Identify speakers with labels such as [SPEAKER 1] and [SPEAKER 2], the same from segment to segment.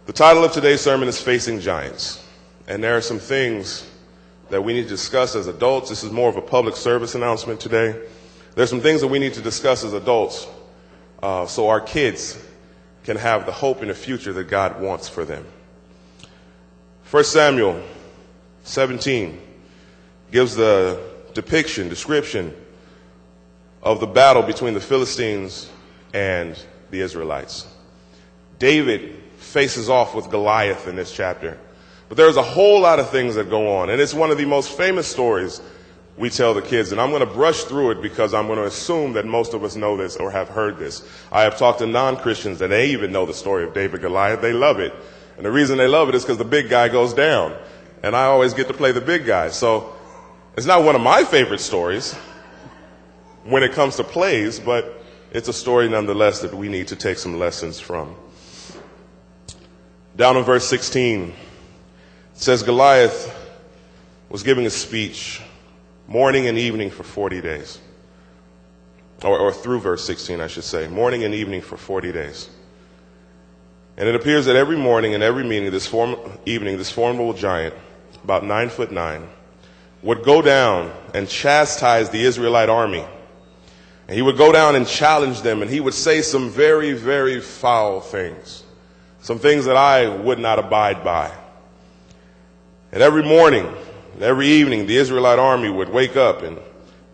[SPEAKER 1] The title of today's sermon is Facing Giants. And there are some things that we need to discuss as adults. This is more of a public service announcement today. There's some things that we need to discuss as adults so our kids can have the hope in the future that God wants for them. 1 Samuel 17 gives the description of the battle between the Philistines and the Israelites. David faces off with Goliath in this chapter. But there's a whole lot of things that go on, and it's one of the most famous stories we tell the kids, and I'm going to brush through it because I'm going to assume that most of us know this or have heard this. I have talked to non-Christians, and they even know the story of David Goliath. They love it, and the reason they love it is because the big guy goes down, and I always get to play the big guy. So it's not one of my favorite stories when it comes to plays, but it's a story nonetheless that we need to take some lessons from. Down in verse 16, it says Goliath was giving a speech morning and evening for 40 days. Or through verse 16, I should say. Morning and evening for 40 days. And it appears that every morning and every evening, this formidable giant, about 9'9", would go down and chastise the Israelite army. And he would go down and challenge them, and he would say some very, very foul things. Some things that I would not abide by. And every morning, every evening, the Israelite army would wake up and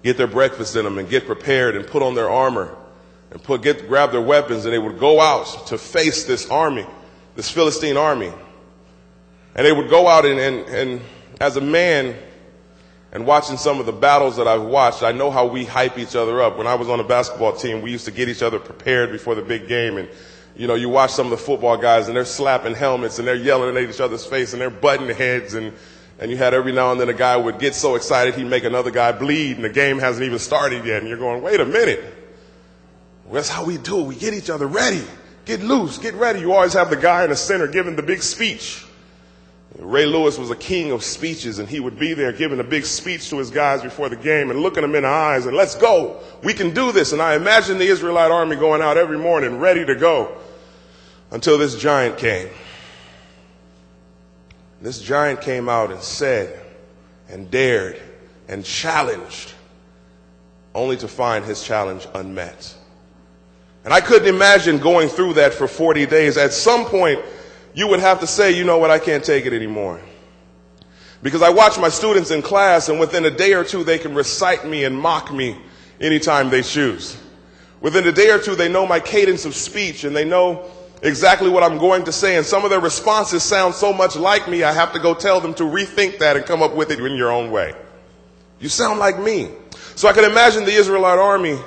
[SPEAKER 1] get their breakfast in them and get prepared and put on their armor and grab their weapons, and they would go out to face this army, this Philistine army. And they would go out and as a man, and watching some of the battles that I've watched, I know how we hype each other up. When I was on a basketball team, we used to get each other prepared before the big game, and you know, you watch some of the football guys, and they're slapping helmets, and they're yelling at each other's face, and they're butting heads, and you had every now and then a guy would get so excited he'd make another guy bleed, and the game hasn't even started yet, and you're going, wait a minute. Well, that's how we do it. We get each other ready. Get loose. Get ready. You always have the guy in the center giving the big speech. Ray Lewis was a king of speeches, and he would be there giving a big speech to his guys before the game and looking them in the eyes and let's go. We can do this. And I imagine the Israelite army going out every morning ready to go until this giant came. This giant came out and said and dared and challenged, only to find his challenge unmet. And I couldn't imagine going through that for 40 days. At some point, you would have to say, you know what, I can't take it anymore. Because I watch my students in class, and within a day or two, they can recite me and mock me anytime they choose. Within a day or two, they know my cadence of speech, and they know exactly what I'm going to say. And some of their responses sound so much like me, I have to go tell them to rethink that and come up with it in your own way. You sound like me. So I can imagine the Israelite army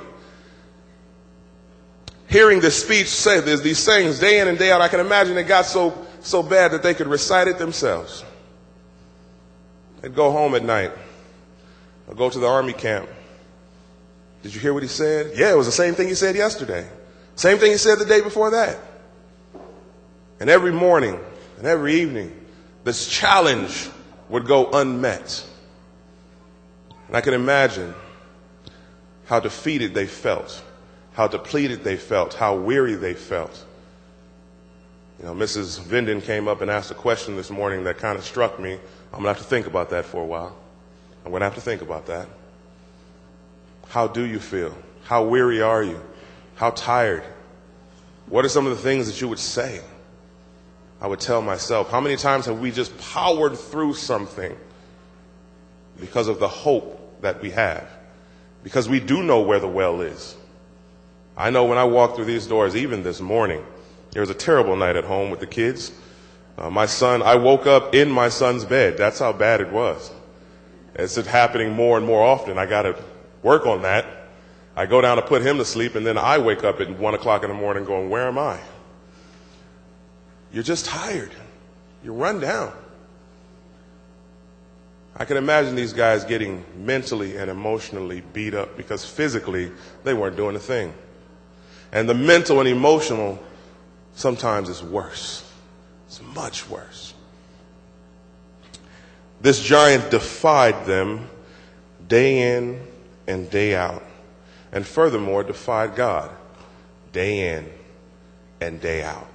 [SPEAKER 1] hearing this speech say these sayings day in and day out. I can imagine it got so bad that they could recite it themselves. They'd go home at night or go to the army camp. Did you hear what he said? Yeah, it was the same thing he said yesterday. Same thing he said the day before that. And every morning and every evening, this challenge would go unmet. And I can imagine how defeated they felt, how depleted they felt, how weary they felt. You know, Mrs. Vinden came up and asked a question this morning that kind of struck me. I'm going to have to think about that for a while. I'm going to have to think about that. How do you feel? How weary are you? How tired? What are some of the things that you would say? I would tell myself, how many times have we just powered through something because of the hope that we have? Because we do know where the well is. I know when I walk through these doors, even this morning, there was a terrible night at home with the kids. My son, I woke up in my son's bed. That's how bad it was. It's happening more and more often. I got to work on that. I go down to put him to sleep, and then I wake up at 1 o'clock in the morning going, where am I? You're just tired. You're run down. I can imagine these guys getting mentally and emotionally beat up because physically they weren't doing a thing. And the mental and emotional sometimes is worse. It's much worse. This giant defied them day in and day out. And furthermore, defied God day in and day out.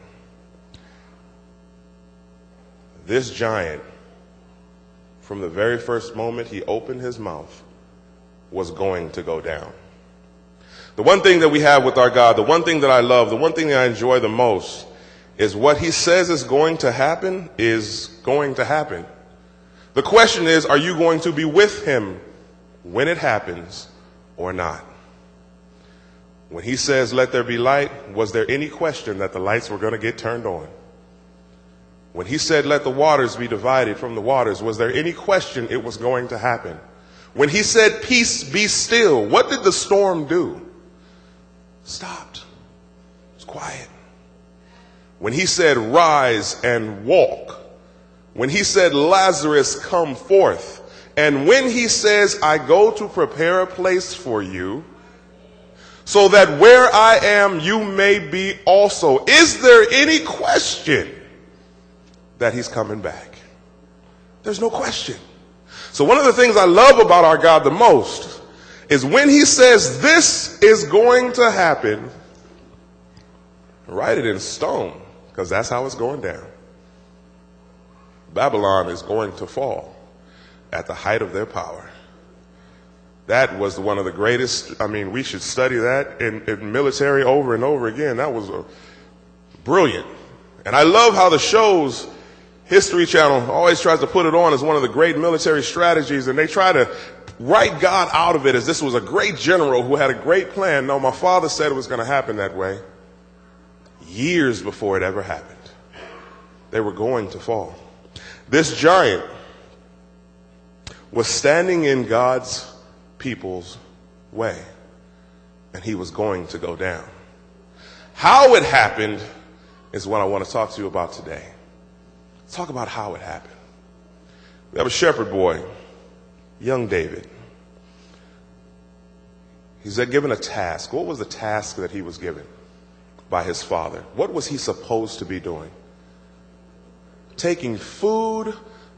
[SPEAKER 1] this giant, from the very first moment he opened his mouth, was going to go down. The one thing that we have with our God, the one thing that I love, the one thing that I enjoy the most, is what he says is going to happen is going to happen. The question is, are you going to be with him when it happens or not? When he says, let there be light, was there any question that the lights were going to get turned on? When he said, let the waters be divided from the waters, was there any question it was going to happen? When he said, peace, be still, what did the storm do? Stopped. It was quiet. When he said, rise and walk, when he said, Lazarus, come forth, and when he says, I go to prepare a place for you, so that where I am, you may be also. Is there any question that he's coming back? There's no question. So one of the things I love about our God the most is when he says this is going to happen, write it in stone, because that's how it's going down. Babylon is going to fall at the height of their power. That was one of the greatest. I mean, we should study that in military over and over again. That was brilliant. And I love how the shows, History Channel always tries to put it on as one of the great military strategies, and they try to write God out of it as this was a great general who had a great plan. No, my father said it was going to happen that way years before it ever happened. They were going to fall. This giant was standing in God's people's way, and he was going to go down. How it happened is what I want to talk to you about today. Let's talk about how it happened. We have a shepherd boy, young David. He's given a task. What was the task that he was given by his father? What was he supposed to be doing? Taking food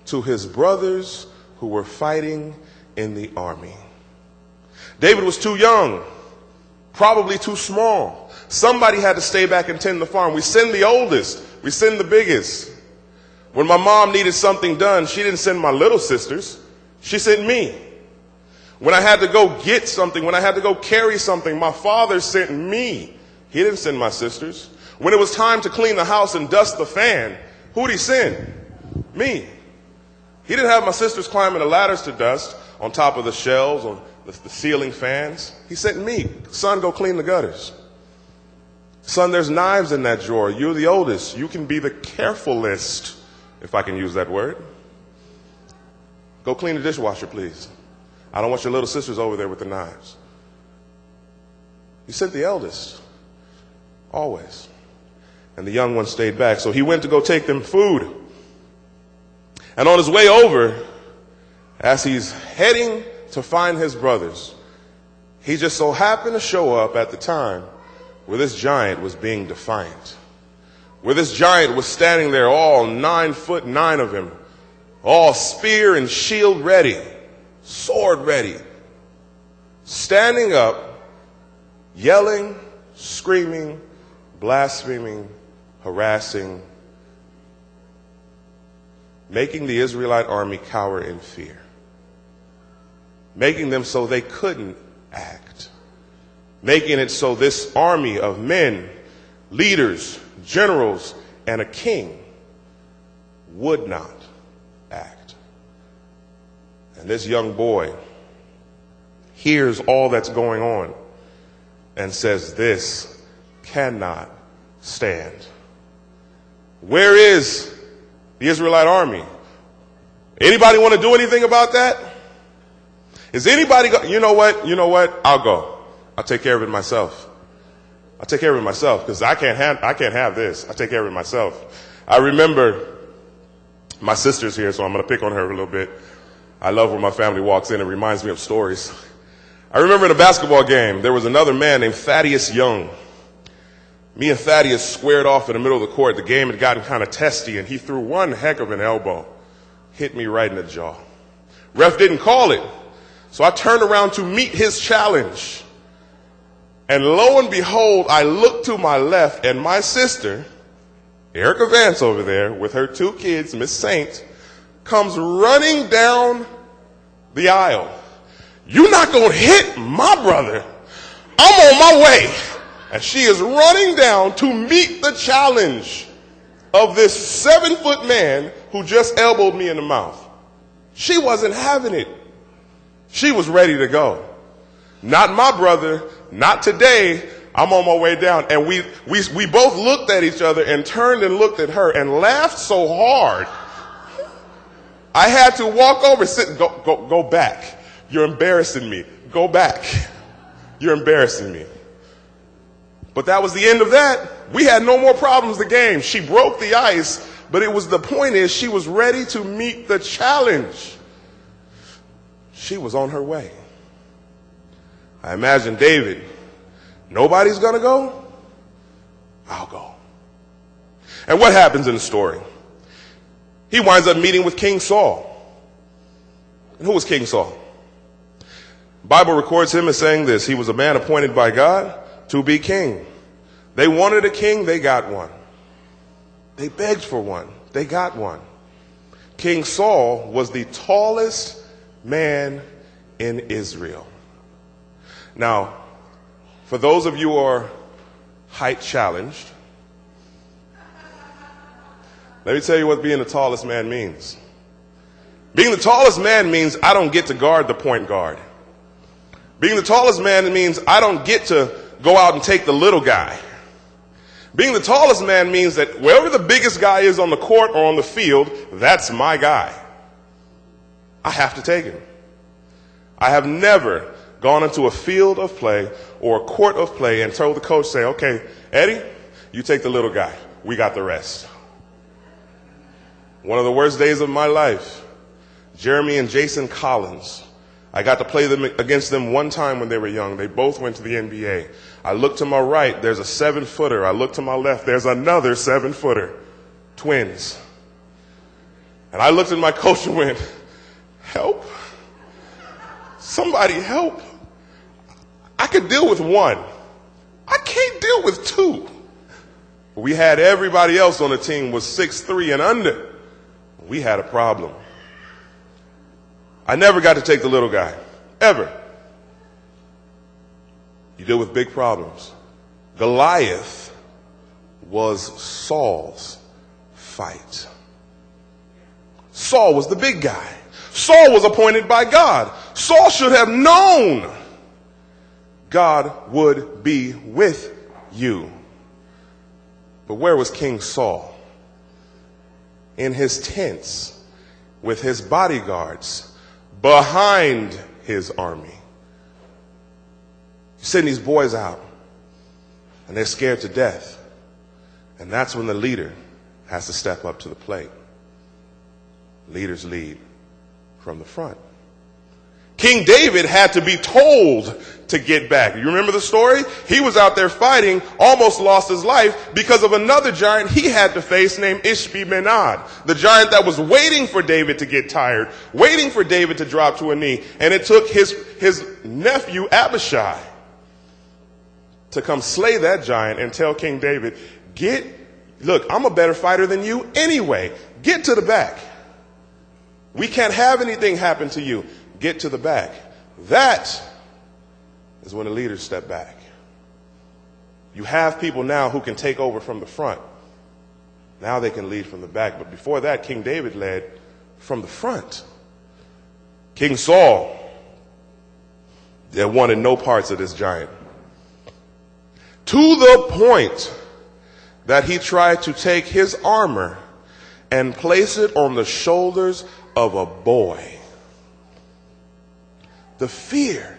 [SPEAKER 1] to his brothers who were fighting in the army. David was too young, probably too small. Somebody had to stay back and tend the farm. We send the oldest. We send the biggest. When my mom needed something done, she didn't send my little sisters. She sent me. When I had to go get something, when I had to go carry something, my father sent me. He didn't send my sisters. When it was time to clean the house and dust the fan, who'd he send? Me. He didn't have my sisters climbing the ladders to dust on top of the shelves, on the ceiling fans. He sent me. Son, go clean the gutters. Son, there's knives in that drawer. You're the oldest. You can be the carefulest, if I can use that word. Go clean the dishwasher, please. I don't want your little sisters over there with the knives. He sent the eldest, always. And the young one stayed back. So he went to go take them food. And on his way over, as he's heading to find his brothers, he just so happened to show up at the time where this giant was being defiant. Where this giant was standing there, all 9'9" of him, all spear and shield ready, sword ready, standing up, yelling, screaming, blaspheming, harassing, making the Israelite army cower in fear, making them so they couldn't act, making it so this army of men, leaders, generals, and a king would not act. And this young boy hears all that's going on and says, this cannot stand. Where is the Israelite army? Anybody want to do anything about that? Is anybody you know what? I'll go. I'll take care of it myself. I'll take care of it myself because I can't have this. I'll take care of it myself. I remember my sister's here, so I'm going to pick on her a little bit. I love when my family walks in. It reminds me of stories. I remember in a basketball game, there was another man named Thaddeus Young. Me and Thaddeus squared off in the middle of the court. The game had gotten kind of testy, and he threw one heck of an elbow. Hit me right in the jaw. Ref didn't call it, so I turned around to meet his challenge. And lo and behold, I looked to my left, and my sister Erica Vance over there with her 2 kids, Miss Saint, comes running down the aisle. You're not going to hit my brother. I'm on my way. And she is running down to meet the challenge of this 7-foot man who just elbowed me in the mouth. She wasn't having it. She was ready to go. Not my brother, not today. I'm on my way down. And we both looked at each other and turned and looked at her and laughed so hard. I had to walk over, go back. You're embarrassing me. Go back. You're embarrassing me. But that was the end of that. We had no more problems the game. She broke the ice, but the point is she was ready to meet the challenge. She was on her way. I imagine David, nobody's going to go? I'll go. And what happens in the story? He winds up meeting with King Saul. And who was King Saul? The Bible records him as saying this: he was a man appointed by God to be king. They wanted a king, they got one. They begged for one, they got one. King Saul was the tallest man in Israel. Now, for those of you who are height challenged, let me tell you what being the tallest man means. Being the tallest man means I don't get to guard the point guard. Being the tallest man means I don't get to go out and take the little guy. Being the tallest man means that wherever the biggest guy is on the court or on the field, that's my guy. I have to take him. I have never gone into a field of play or a court of play and told the coach, say, okay, Eddie, you take the little guy. We got the rest. One of the worst days of my life, Jeremy and Jason Collins. I got to play against them one time when they were young. They both went to the NBA. I look to my right, there's a 7-footer. I look to my left, there's another 7-footer. Twins. And I looked at my coach and went, help? Somebody help. I could deal with one. I can't deal with two. We had everybody else on the team was 6'3" and under. We had a problem. I never got to take the little guy, ever. You deal with big problems. Goliath was Saul's fight. Saul was the big guy. Saul was appointed by God. Saul should have known God would be with you. But where was King Saul? In his tents with his bodyguards behind his army. You send these boys out and they're scared to death. And that's when the leader has to step up to the plate. Leaders lead from the front. King David had to be told to get back. You remember the story? He was out there fighting, almost lost his life because of another giant he had to face named Ishbi-Benob, the giant that was waiting for David to get tired, waiting for David to drop to a knee. And it took his nephew Abishai to come slay that giant and tell King David, look, I'm a better fighter than you anyway. Get to the back. We can't have anything happen to you. Get to the back. That is when the leaders step back. You have people now who can take over from the front. Now they can lead from the back. But before that, King David led from the front. King Saul, they wanted no parts of this giant. To the point that he tried to take his armor and place it on the shoulders of a boy. The fear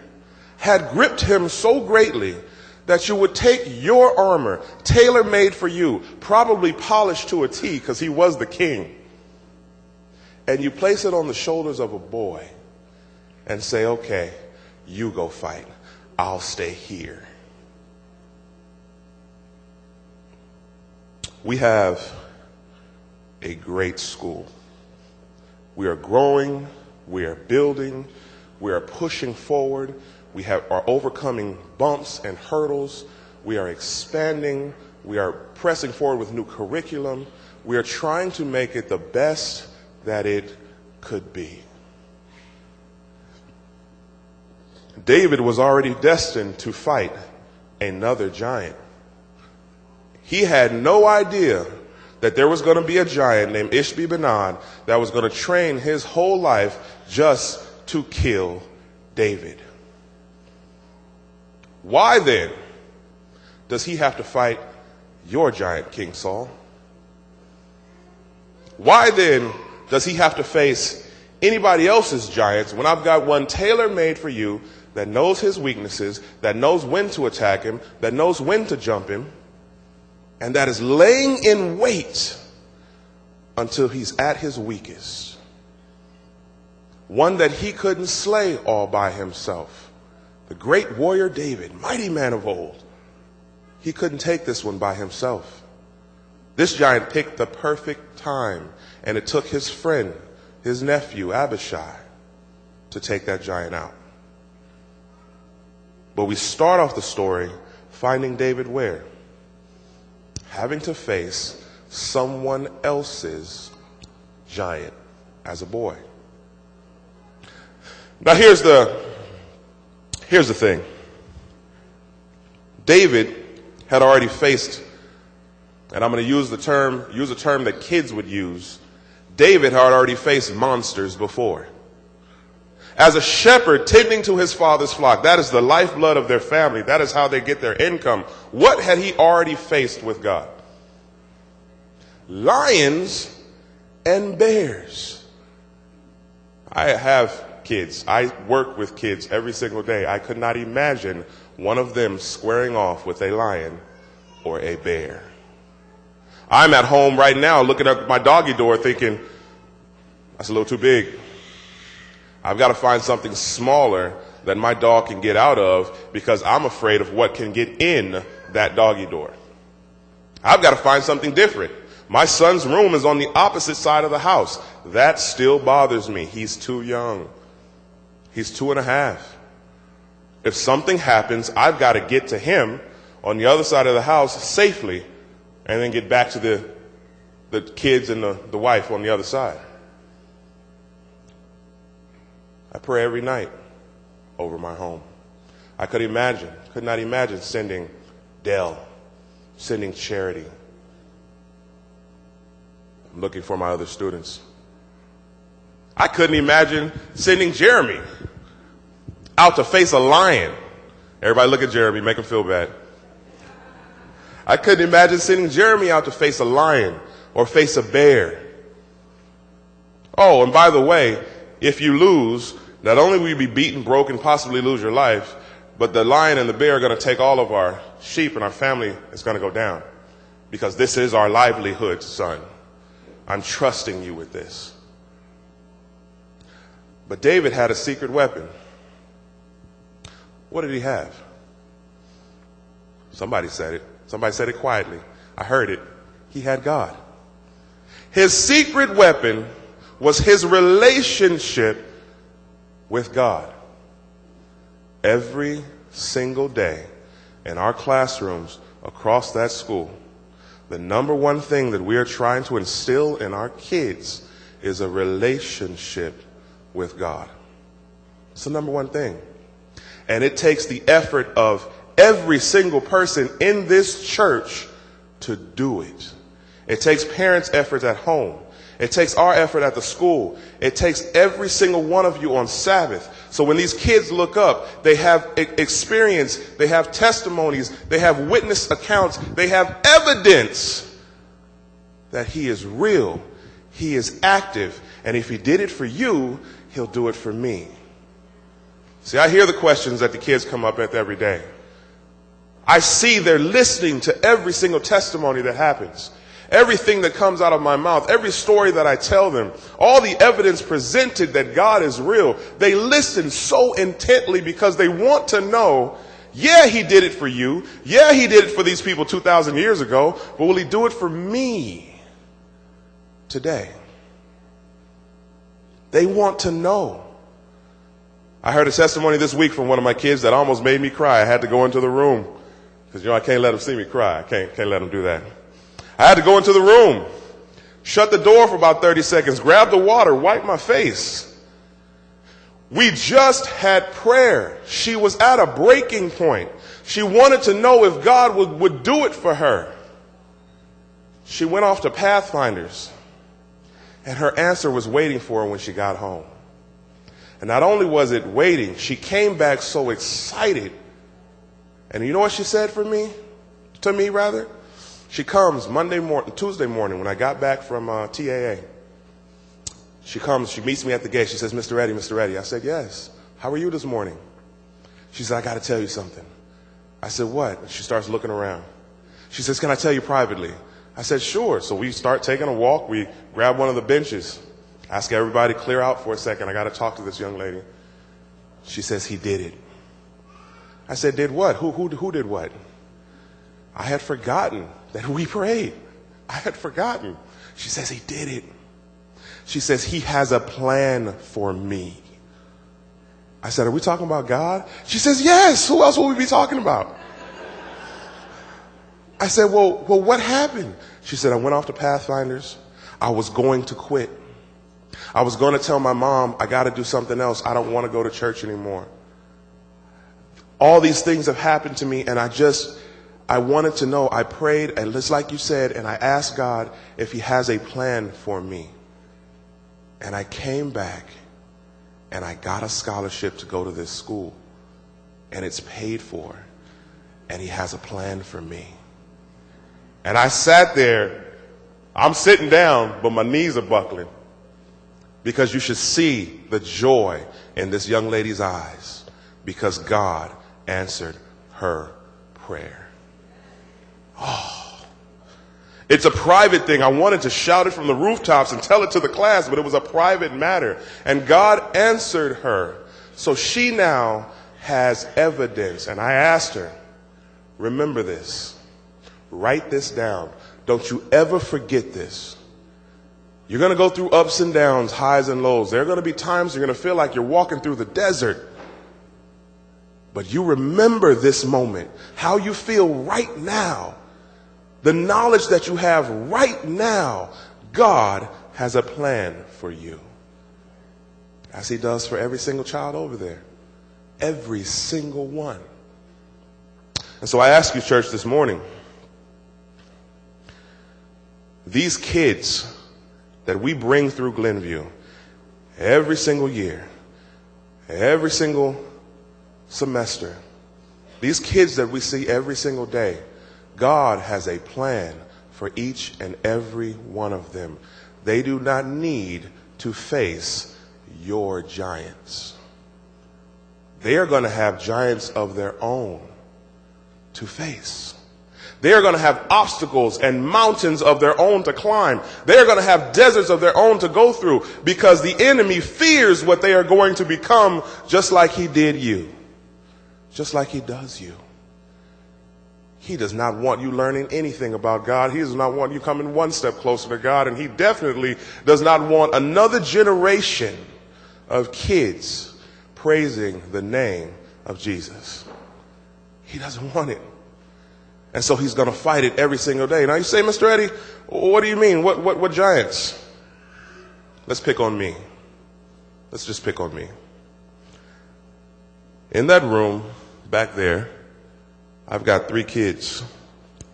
[SPEAKER 1] had gripped him so greatly that you would take your armor, tailor-made for you, probably polished to a T because he was the king, and you place it on the shoulders of a boy and say, okay, you go fight. I'll stay here. We have a great school. We are growing, we are building, we are pushing forward, we are overcoming bumps and hurdles, we are expanding We are pressing forward with new curriculum. We are trying to make it the best that it could be. David was already destined to fight another giant. He had no idea that there was going to be a giant named Ishbi-Benob that was going to train his whole life just to kill David. Why then does he have to fight your giant, King Saul? Why then does he have to face anybody else's giants when I've got one tailor-made for you that knows his weaknesses, that knows when to attack him, that knows when to jump him, and that is laying in wait until he's at his weakest? One that he couldn't slay all by himself. The great warrior David, mighty man of old. He couldn't take this one by himself. This giant picked the perfect time, and it took his friend, his nephew, Abishai, to take that giant out. But we start off the story finding David where? Having to face someone else's giant as a boy. Now here's the thing. David had already faced, and I'm going to use a term that kids would use. David had already faced monsters before. As a shepherd tending to his father's flock, that is the lifeblood of their family. That is how they get their income. What had he already faced with God? Lions and bears. I have kids. I work with kids every single day. I could not imagine one of them squaring off with a lion or a bear. I'm at home right now looking at my doggy door thinking, that's a little too big. I've got to find something smaller that my dog can get out of because I'm afraid of what can get in that doggy door. I've got to find something different. My son's room is on the opposite side of the house. That still bothers me. He's too young. He's 2.5. If something happens, I've got to get to him on the other side of the house safely and then get back to the kids and the wife on the other side. I pray every night over my home. I could not imagine sending Dell, sending Charity. I'm looking for my other students. I couldn't imagine sending Jeremy out to face a lion. Everybody look at Jeremy, make him feel bad. I couldn't imagine sending Jeremy out to face a lion or face a bear. Oh, and by the way, if you lose, not only will you be beaten, broken, possibly lose your life, but the lion and the bear are going to take all of our sheep and our family is going to go down. Because this is our livelihood, son. I'm trusting you with this. But David had a secret weapon. What did he have? Somebody said it. Somebody said it quietly. I heard it. He had God. His secret weapon was his relationship with God. Every single day in our classrooms across that school, the number one thing that we are trying to instill in our kids is a relationship with God. It's the number one thing. And it takes the effort of every single person in this church to do it. It takes parents' efforts at home. It takes our effort at the school. It takes every single one of you on Sabbath. So when these kids look up, they have experience, they have testimonies, they have witness accounts, they have evidence that he is real, he is active, and if he did it for you, he'll do it for me. See, I hear the questions that the kids come up with every day. I see they're listening to every single testimony that happens. Everything that comes out of my mouth, every story that I tell them, all the evidence presented that God is real, they listen so intently because they want to know, yeah, he did it for you. Yeah, he did it for these people 2,000 years ago, but will he do it for me today? They want to know. I heard a testimony this week from one of my kids that almost made me cry. I had to go into the room Because, I can't let them see me cry. I can't let them do that. I had to go into the room, shut the door for about 30 seconds, grab the water, wipe my face. We just had prayer. She was at a breaking point. She wanted to know if God would do it for her. She went off to Pathfinders, and her answer was waiting for her when she got home. And not only was it waiting, she came back so excited. And you know what she said to me? She comes Tuesday morning when I got back from TAA. She comes, she meets me at the gate. She says, Mr. Reddy. I said, yes. How are you this morning? She said, I got to tell you something. I said, what? She starts looking around. She says, can I tell you privately? I said, sure. So we start taking a walk. We grab one of the benches. Ask everybody to clear out for a second. I got to talk to this young lady. She says, he did it. I said, did what? Who did what? I had forgotten that we prayed. I had forgotten. She says, he did it. She says, he has a plan for me. I said, are we talking about God? She says, yes. Who else will we be talking about? I said, well, what happened? She said, I went off to Pathfinders. I was going to quit. I was going to tell my mom, I got to do something else. I don't want to go to church anymore. All these things have happened to me, and I wanted to know. I prayed, and just like you said, and I asked God if he has a plan for me. And I came back, and I got a scholarship to go to this school, and it's paid for, and he has a plan for me. And I sat there. I'm sitting down, but my knees are buckling, because you should see the joy in this young lady's eyes, because God answered her prayer. Oh. It's a private thing. I wanted to shout it from the rooftops and tell it to the class, but it was a private matter. And God answered her. So she now has evidence. And I asked her, remember this. Write this down. Don't you ever forget this. You're going to go through ups and downs, highs and lows. There are going to be times you're going to feel like you're walking through the desert. But you remember this moment, how you feel right now. The knowledge that you have right now, God has a plan for you. As he does for every single child over there. Every single one. And so I ask you, church, this morning, these kids that we bring through Glenview every single year, every single semester, these kids that we see every single day, God has a plan for each and every one of them. They do not need to face your giants. They are going to have giants of their own to face. They are going to have obstacles and mountains of their own to climb. They are going to have deserts of their own to go through, because the enemy fears what they are going to become, just like he did you, just like he does you. He does not want you learning anything about God. He does not want you coming one step closer to God. And he definitely does not want another generation of kids praising the name of Jesus. He doesn't want it. And so he's going to fight it every single day. Now you say, Mr. Eddie, what do you mean? What giants? Let's pick on me. Let's just pick on me. In that room back there, I've got 3 kids,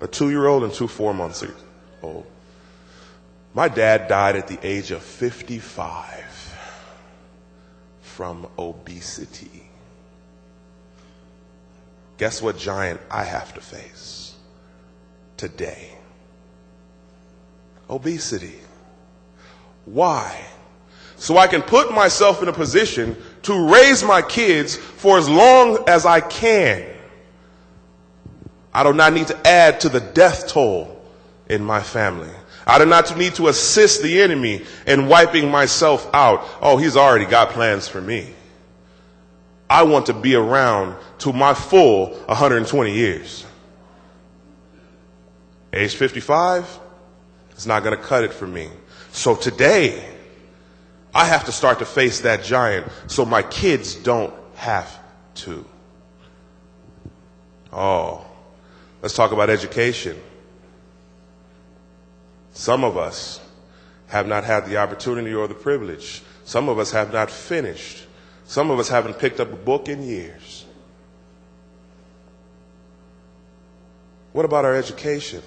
[SPEAKER 1] a 2-year-old and 2 4-month-old. My dad died at the age of 55 from obesity. Guess what giant I have to face today? Obesity. Why? So I can put myself in a position to raise my kids for as long as I can. I do not need to add to the death toll in my family. I do not need to assist the enemy in wiping myself out. Oh, he's already got plans for me. I want to be around to my full 120 years. Age 55 is not going to cut it for me. So today, I have to start to face that giant so my kids don't have to. Oh, Let's talk about education. Some of us have not had the opportunity or the privilege. Some of us have not finished. Some of us haven't picked up a book in years. What about our education?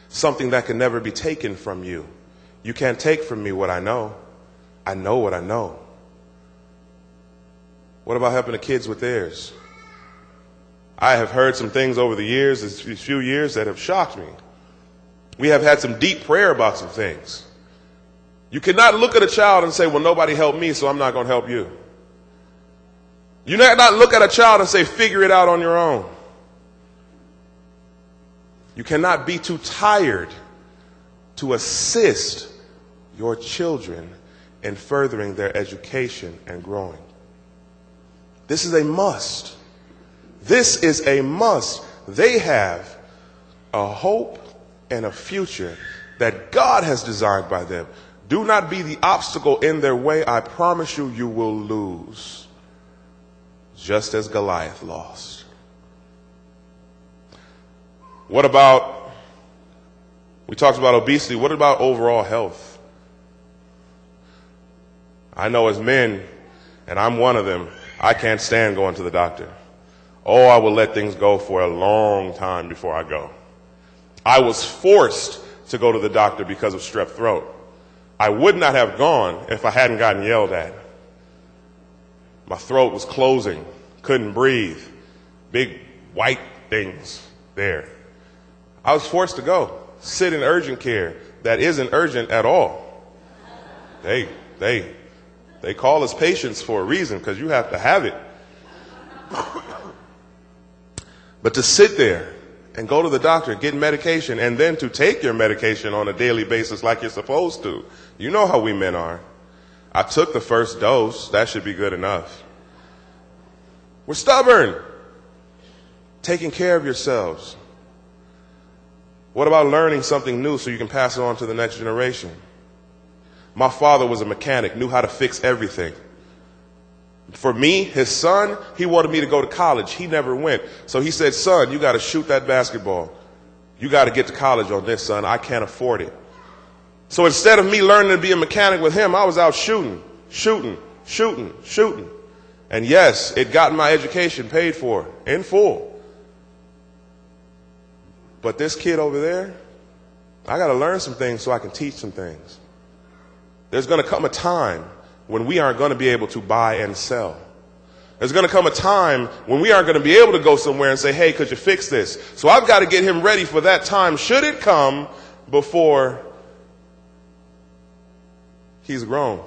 [SPEAKER 1] Something that can never be taken from you. You can't take from me what I know. I know what I know. What about helping the kids with theirs? I have heard some things over the years, these few years, that have shocked me. We have had some deep prayer about some things. You cannot look at a child and say, well, nobody helped me, so I'm not going to help you. You cannot look at a child and say, figure it out on your own. You cannot be too tired to assist your children in furthering their education and growing. This is a must. This is a must. They have a hope and a future that God has designed by them. Do not be the obstacle in their way. I promise you, you will lose, just as Goliath lost. What about, we talked about obesity, what about overall health? I know as men, and I'm one of them, I can't stand going to the doctor. Oh, I will let things go for a long time before I go. I was forced to go to the doctor because of strep throat. I would not have gone if I hadn't gotten yelled at. My throat was closing, couldn't breathe, big white things there. I was forced to go, sit in urgent care that isn't urgent at all. They call us patients for a reason, because you have to have it. But to sit there and go to the doctor, get medication, and then to take your medication on a daily basis like you're supposed to. You know how we men are. I took the first dose. That should be good enough. We're stubborn. Taking care of yourselves. What about learning something new so you can pass it on to the next generation? My father was a mechanic, knew how to fix everything. For me, his son, he wanted me to go to college. He never went. So he said, son, you got to shoot that basketball. You got to get to college on this, son. I can't afford it. So instead of me learning to be a mechanic with him, I was out shooting. And yes, it got my education paid for in full. But this kid over there, I got to learn some things so I can teach some things. There's going to come a time when we aren't going to be able to buy and sell. There's going to come a time when we aren't going to be able to go somewhere and say, hey, could you fix this? So I've got to get him ready for that time, should it come, before he's grown,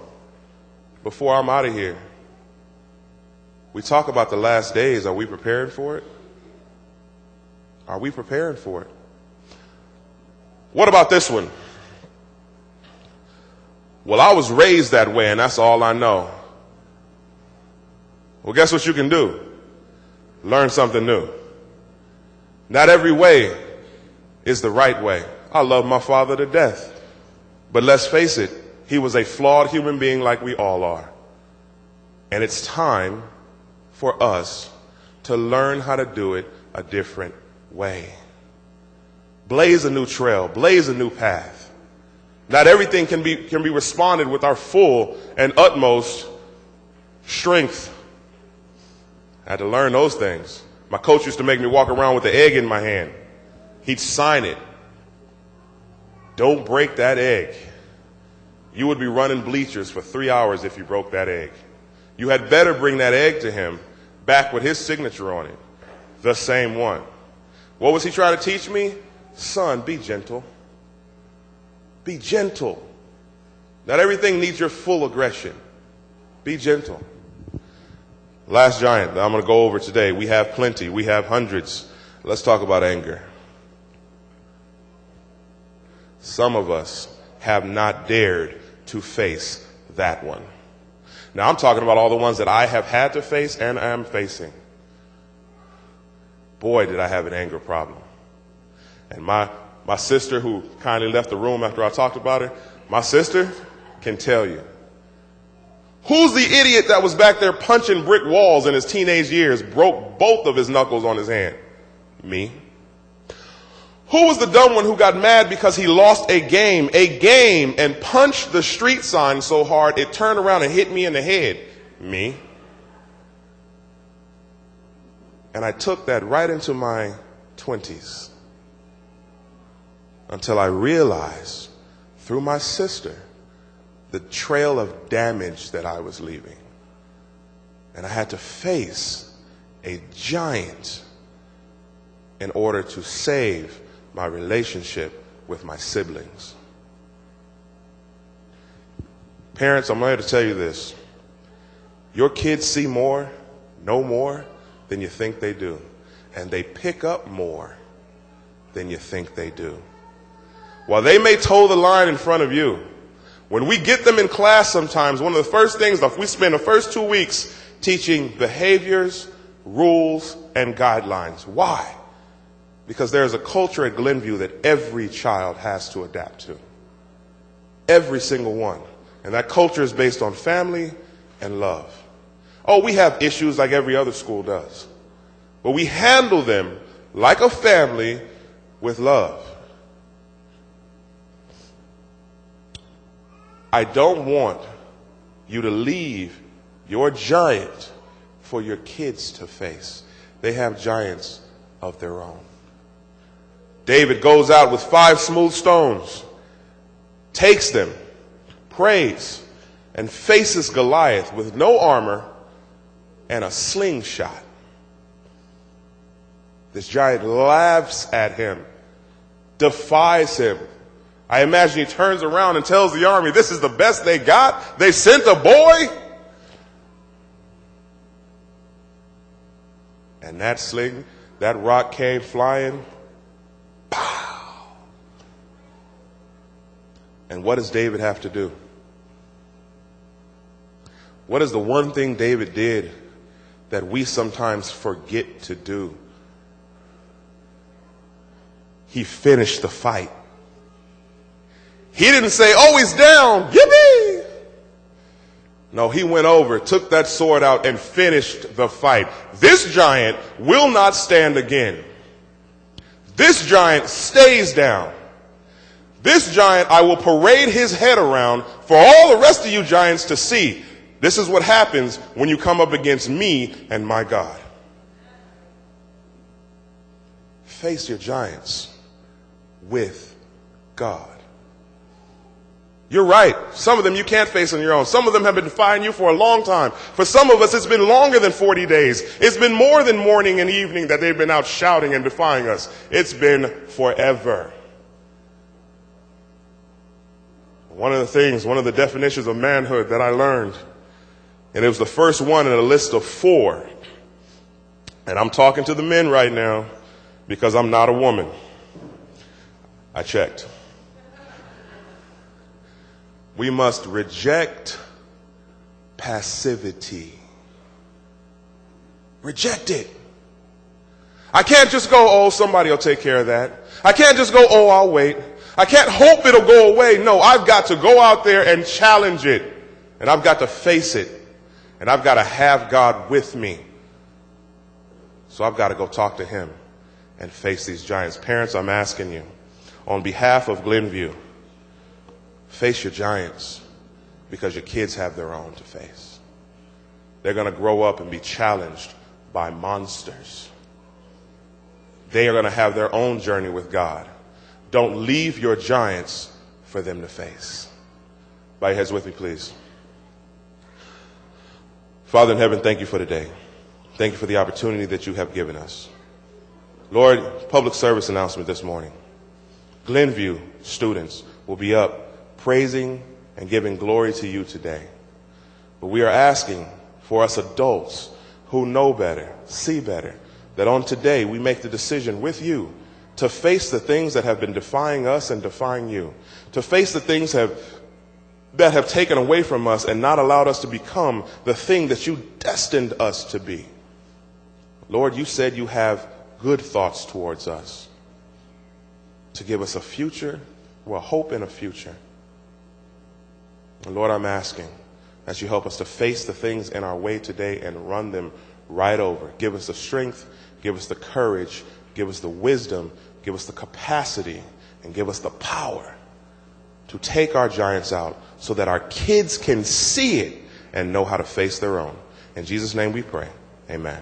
[SPEAKER 1] before I'm out of here. We talk about the last days. Are we prepared for it? Are we prepared for it? What about this one? Well, I was raised that way, and that's all I know. Well, guess what you can do? Learn something new. Not every way is the right way. I love my father to death. But let's face it, he was a flawed human being like we all are. And it's time for us to learn how to do it a different way. Blaze a new trail, blaze a new path. Not everything can be responded with our full and utmost strength. I had to learn those things. My coach used to make me walk around with the egg in my hand. He'd sign it. Don't break that egg. You would be running bleachers for 3 hours if you broke that egg. You had better bring that egg to him back with his signature on it. The same one. What was he trying to teach me? Son, be gentle. Be gentle. Not everything needs your full aggression. Be gentle. Last giant that I'm going to go over today. We have plenty. We have hundreds. Let's talk about anger. Some of us have not dared to face that one. Now, I'm talking about all the ones that I have had to face and am facing. Boy, did I have an anger problem. And my sister, who kindly left the room after I talked about her, my sister can tell you. Who's the idiot that was back there punching brick walls in his teenage years, broke both of his knuckles on his hand? Me. Who was the dumb one who got mad because he lost a game, and punched the street sign so hard it turned around and hit me in the head? Me. And I took that right into my 20s until I realized through my sister the trail of damage that I was leaving. And I had to face a giant in order to save my relationship with my siblings. Parents, I'm here to tell you this. Your kids see more, know more than you think they do. And they pick up more than you think they do. While they may toe the line in front of you, when we get them in class sometimes, one of the first things, we spend the first 2 weeks teaching behaviors, rules, and guidelines. Why? Because there's a culture at Glenview that every child has to adapt to. Every single one. And that culture is based on family and love. Oh, we have issues like every other school does. But we handle them like a family with love. I don't want you to leave your giant for your kids to face. They have giants of their own. David goes out with 5 smooth stones, takes them, prays, and faces Goliath with no armor and a slingshot. This giant laughs at him, defies him. I imagine he turns around and tells the army, this is the best they got? They sent a boy? And that sling, that rock came flying. Pow! And what does David have to do? What is the one thing David did that we sometimes forget to do? He finished the fight. He didn't say, oh, he's down, yippee! No, he went over, took that sword out, and finished the fight. This giant will not stand again. This giant stays down. This giant, I will parade his head around for all the rest of you giants to see. This is what happens when you come up against me and my God. Face your giants with God. You're right. Some of them you can't face on your own. Some of them have been defying you for a long time. For some of us, it's been longer than 40 days. It's been more than morning and evening that they've been out shouting and defying us. It's been forever. One of the definitions of manhood that I learned, and it was the first one in a list of 4. And I'm talking to the men right now because I'm not a woman. I checked. We must reject passivity. Reject it. I can't just go, oh, somebody will take care of that. I can't just go, oh, I'll wait. I can't hope it'll go away. No, I've got to go out there and challenge it. And I've got to face it. And I've got to have God with me. So I've got to go talk to him and face these giants. Parents, I'm asking you, on behalf of Glenview, face your giants because your kids have their own to face. They're going to grow up and be challenged by monsters. They are going to have their own journey with God. Don't leave your giants for them to face. Bow your heads with me, please. Father in heaven, thank you for today. Thank you for the opportunity that you have given us. Lord, public service announcement this morning. Glenview students will be up praising and giving glory to you today. But we are asking for us adults who know better, see better, that on today we make the decision with you to face the things that have been defying us and defying you, to face the things that have taken away from us and not allowed us to become the thing that you destined us to be. Lord, you said you have good thoughts towards us, to give us a future, well, hope in a future. And Lord, I'm asking that you help us to face the things in our way today and run them right over. Give us the strength, give us the courage, give us the wisdom, give us the capacity, and give us the power to take our giants out so that our kids can see it and know how to face their own. In Jesus' name we pray. Amen.